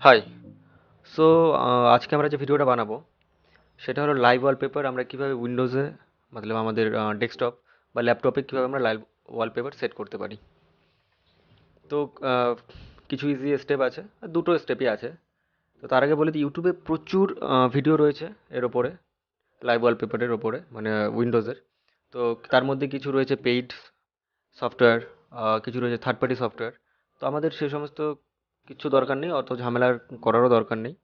High. So আজকে আমরা যে ভিডিওটা বানাবো সেটা হলো লাইভ ওয়ালপেপার আমরা কিভাবে উইন্ডোজে মতলব আমাদের ডেস্কটপ বা ল্যাপটপে কিভাবে আমরা লাইভ ওয়ালপেপার সেট করতে পারি। তো আহ, কিছু ইজি স্টেপ আছে, দুটো স্টেপই আছে। তো তার আগে বলে দিই, ইউটিউবে প্রচুর ভিডিও রয়েছে এর ওপরে, লাইভ ওয়ালপেপারের ওপরে, মানে উইন্ডোজের। তো তার মধ্যে কিছু রয়েছে পেইড সফটওয়্যার, কিছু রয়েছে থার্ড পার্টি সফটওয়্যার। তো আমাদের সে সমস্ত কিছু দরকার নেই, অত ঝামেলা করারও দরকার নেই।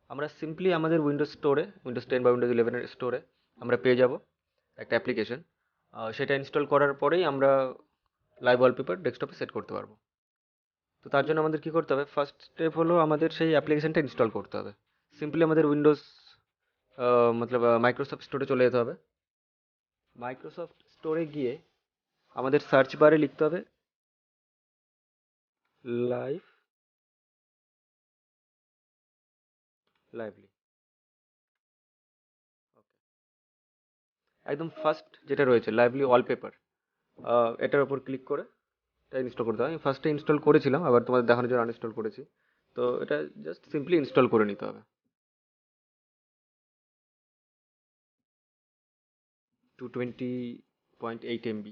আমরা সিম্পলি আমাদের উইন্ডোজ 10 বা উইন্ডোজ 11-এর স্টোরে আমরা পেয়ে যাব একটা অ্যাপ্লিকেশন। সেটা ইনস্টল করার পরেই আমরা লাইভ ওয়ালপেপার ডেস্কটপে সেট করতে পারবো। তো তার জন্য আমাদের কি করতে হবে, ফার্স্ট স্টেপ হলো আমাদের সেই অ্যাপ্লিকেশনটা ইনস্টল করতে হবে। সিম্পলি আমাদের উইন্ডোজ মতলব মাইক্রোসফট স্টোরে চলে যেতে হবে। মাইক্রোসফট স্টোরে গিয়ে আমাদের সার্চ বারে লিখতে হবে লাইভ লাইভলি। একদম ফার্স্ট যেটা রয়েছে লাইভলি ওয়ালপেপার, এটার উপর ক্লিক করে এটা ইনস্টল করতে হবে। আমি ফার্স্টে ইনস্টল করেছিলাম, আবার তোমাদের দেখানোর জন্য আনইনস্টল করেছি। তো এটা জাস্ট সিম্পলি ইনস্টল করে নিতে হবে। 220.8 MB।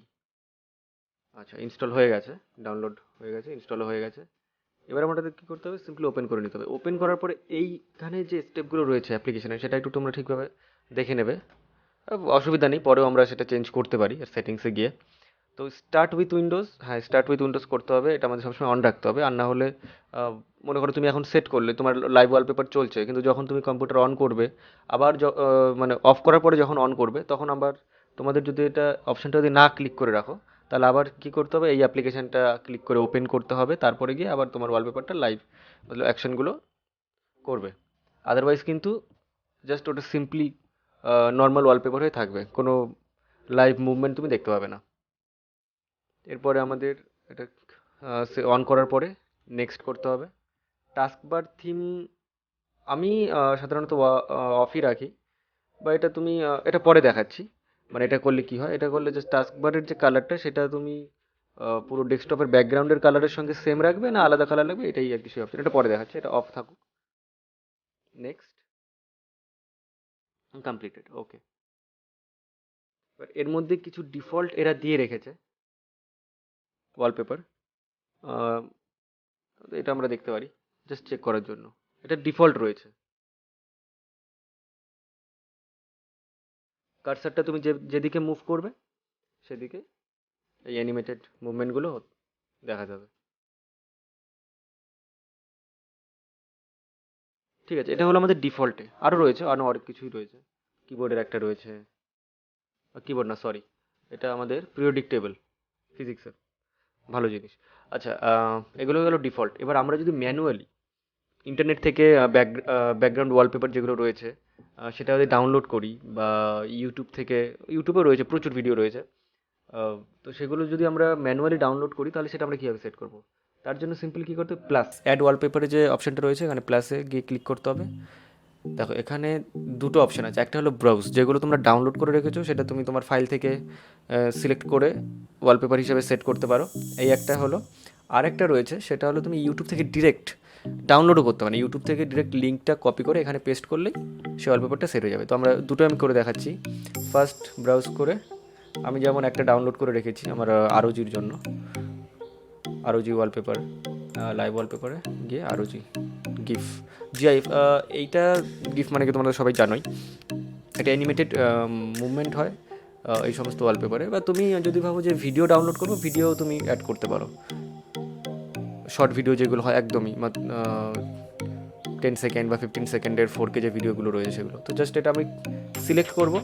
আচ্ছা, ইনস্টল হয়ে গেছে, ডাউনলোড হয়ে গেছে, ইনস্টলও হয়ে গেছে। এবার আমাদের কী করতে হবে, সিম্পলি ওপেন করে নিতে হবে। ওপেন করার পরে এইখানে যে স্টেপগুলো রয়েছে অ্যাপ্লিকেশনে, সেটা একটু তোমরা ঠিকভাবে দেখে নেবে। অসুবিধা নেই, পরেও আমরা সেটা চেঞ্জ করতে পারি সেটিংসে গিয়ে। তো স্টার্ট উইথ উইন্ডোজ, হ্যাঁ স্টার্ট উইথ উইন্ডোজ করতে হবে, এটা আমাদের সবসময় অন রাখতে হবে। আর না হলে মনে করো তুমি এখন সেট করলে তোমার লাইভ ওয়ালপেপার চলছে, কিন্তু যখন তুমি কম্পিউটার অন করবে, আবার মানে অফ করার পরে যখন অন করবে, তখন আবার তোমাদের যদি এটা অপশানটা যদি না ক্লিক করে রাখো, তাহলে আবার কি করতে হবে, এই অ্যাপ্লিকেশনটা ক্লিক করে ওপেন করতে হবে, তারপরে গিয়ে আবার তোমার ওয়ালপেপারটা লাইভ মতলব অ্যাকশনগুলো করবে। আদারওয়াইজ কিন্তু জাস্ট ওটা সিম্পলি নর্মাল ওয়ালপেপার হয়ে থাকবে, কোনো লাইভ মুভমেন্ট তুমি দেখতে পাবে না। এরপরে আমাদের এটা অন করার পরে নেক্সট করতে হবে। টাস্কবার থিম আমি সাধারণত অফই রাখি, বা এটা তুমি এটা পরে দেখাচ্ছি। মানে এটা করলে কি হয়, এটা করলে জাস্ট টাস্কবারের যে কালারটা সেটা তুমি পুরো ডেস্কটপের ব্যাকগ্রাউন্ডের কালারের সঙ্গে সেম রাখবে না আলাদা কালার লাগবে, এটাই আর কি সেই অপশন, এটা পরে দেখাচ্ছি, এটা অফ থাকুক। নেক্সট, কমপ্লিটেড, ওকে। এর মধ্যে কিছু ডিফল্ট এরা দিয়ে রেখেছে ওয়ালপেপার, এটা আমরা দেখতে পারি জাস্ট চেক করার জন্য। এটা ডিফল্ট রয়েছে। কার্সারটা তুমি যেদিকে মুভ করবে সেদিকে এই অ্যানিমেটেড মুভমেন্টগুলো দেখা যাবে। ঠিক আছে, এটা হলো আমাদের ডিফল্টে। আরও রয়েছে, আরও অনেক কিছুই রয়েছে। কিবোর্ডের একটা রয়েছে, কিবোর্ড না সরি, এটা আমাদের পিরিয়ডিক টেবিল, ফিজিক্সের ভালো জিনিস। আচ্ছা, এগুলো গেলো ডিফল্ট। এবার আমরা যদি ম্যানুয়ালি ইন্টারনেট থেকে ব্যাকগ্রাউন্ড ওয়ালপেপার যেগুলো রয়েছে সেটা যদি ডাউনলোড করি, বা ইউটিউব থেকে, ইউটিউবে রয়েছে প্রচুর ভিডিও রয়েছে, আহ, তো সেগুলো যদি আমরা ম্যানুয়ালি ডাউনলোড করি, তাহলে সেটা আমরা কীভাবে সেট করব? তার জন্য সিম্পলি কী করতে হবে, প্লাস অ্যাড ওয়ালপেপারে যে অপশানটা রয়েছে, এখানে প্লাসে গিয়ে ক্লিক করতে হবে। দেখো এখানে দুটো অপশান আছে, একটা হলো ব্রাউজ, যেগুলো তোমরা ডাউনলোড করে রেখেছো সেটা তুমি তোমার ফাইল থেকে সিলেক্ট করে ওয়ালপেপার হিসেবে সেট করতে পারো, এই একটা হলো। আরেকটা রয়েছে, সেটা হলো তুমি ইউটিউব থেকে ডিরেক্ট ডাউনলোডও করতে পারো, ইউটিউব থেকে ডিরেক্ট লিঙ্কটা কপি করে এখানে পেস্ট করলেই সে ওয়ালপেপারটা সেট হয়ে যাবে। তো আমরা দুটো আমি করে দেখাচ্ছি। ফার্স্ট ব্রাউজ করে আমি যেমন একটা ডাউনলোড করে রেখেছি আমার আরওজির জন্য, আরওজি ওয়ালপেপার, লাইভ ওয়ালপেপারে গিয়ে আরওজি গিফ, জিআইএফ, এইটা গিফ মানে কি তোমরা সবাই জানোই, একটা অ্যানিমেটেড মুভমেন্ট হয় এই সমস্ত ওয়ালপেপারে। বা তুমি যদি ভাবো যে ভিডিও ডাউনলোড করবো, ভিডিও তুমি অ্যাড করতে পারো, শর্ট ভিডিও যেগুলো হয় একদমই 10 সেকেন্ড বা 15 সেকেন্ডের 4K যে ভিডিওগুলো রয়েছে সেগুলো। তো জাস্ট এটা আমি সিলেক্ট করব,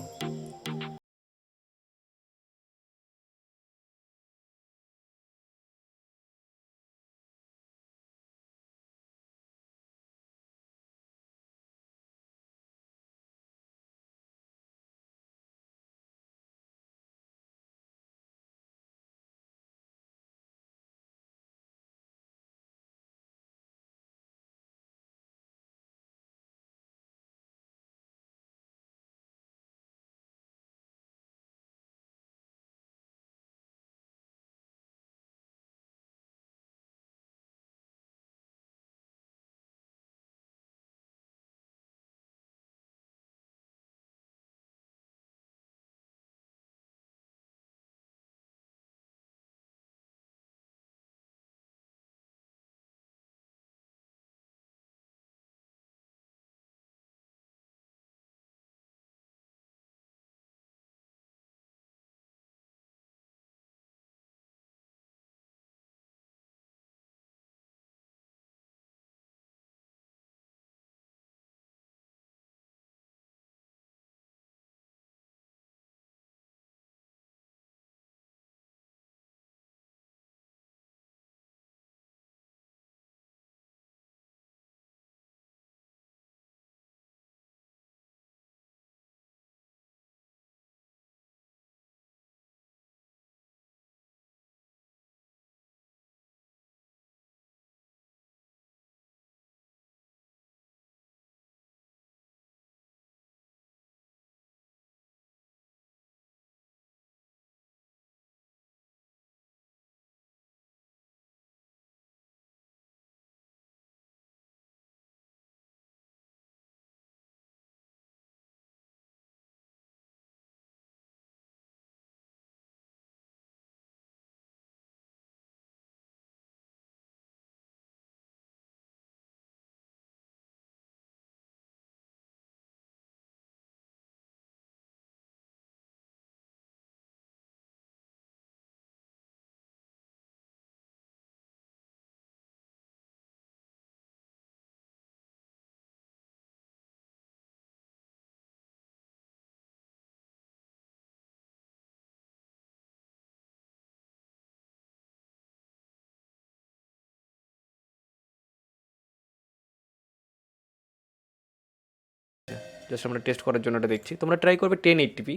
জাস্ট আমরা টেস্ট করার জন্য এটা দেখছি। তোমরা ট্রাই করবে 1080p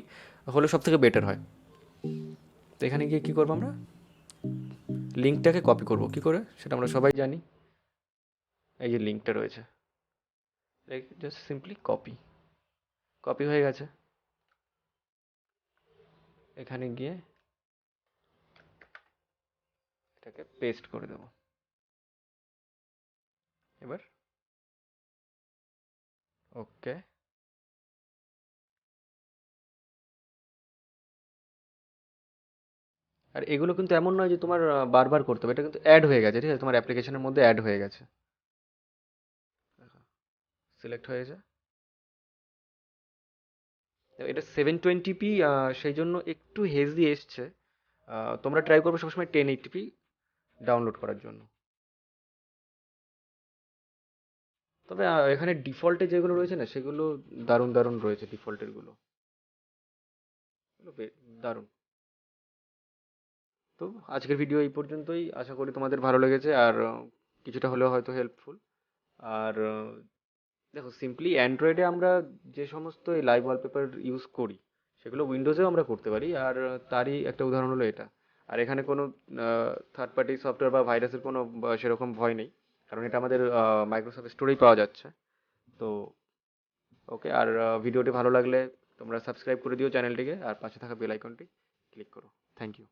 হলে সব থেকে বেটার হয়। তো এখানে গিয়ে কী করবো আমরা, লিঙ্কটাকে কপি করব কী করে সেটা আমরা সবাই জানি। এই যে লিঙ্কটা রয়েছে, জাস্ট সিম্পলি কপি, কপি হয়ে গেছে। এখানে গিয়ে এটাকে পেস্ট করে দেবো। এবার ওকে। আর এগুলো কিন্তু এমন নয় যে তোমার বারবার করতে হবে, এটা কিন্তু অ্যাড হয়ে গেছে, ঠিক আছে, তোমার অ্যাপ্লিকেশনের মধ্যে অ্যাড হয়ে গেছে। সিলেক্ট হয়েছে। এটা 720p, সেই জন্য একটু হেজি এসছে। তোমরা ট্রাই করবে সবসময় 1080p ডাউনলোড করার জন্য। তবে এখানে ডিফল্টে যেগুলো রয়েছে না সেগুলো দারুণ দারুণ রয়েছে, ডিফল্টের গুলো এগুলো দারুণ। তো আজকের ভিডিও এই পর্যন্তই, আশা করি তোমাদের ভালো লেগেছে আর কিছুটা হলেও হয়তো হেল্পফুল। আর দেখো, সিম্পলি অ্যান্ড্রয়েডে আমরা যে সমস্ত এই লাইভ ওয়ালপেপার ইউজ করি সেগুলো উইন্ডোজেও আমরা করতে পারি, আর তারই একটা উদাহরণ হলো এটা। আর এখানে কোনো থার্ড পার্টি সফটওয়্যার বা ভাইরাসের কোনো সেরকম ভয় নেই, কারণ এটা আমাদের মাইক্রোসফট স্টোরেই পাওয়া যাচ্ছে। তো ওকে, আর ভিডিওটি ভালো লাগলে তোমরা সাবস্ক্রাইব করে দিও চ্যানেলটিকে, আর পাশে থাকা বেল আইকনটি ক্লিক করো। Thank you.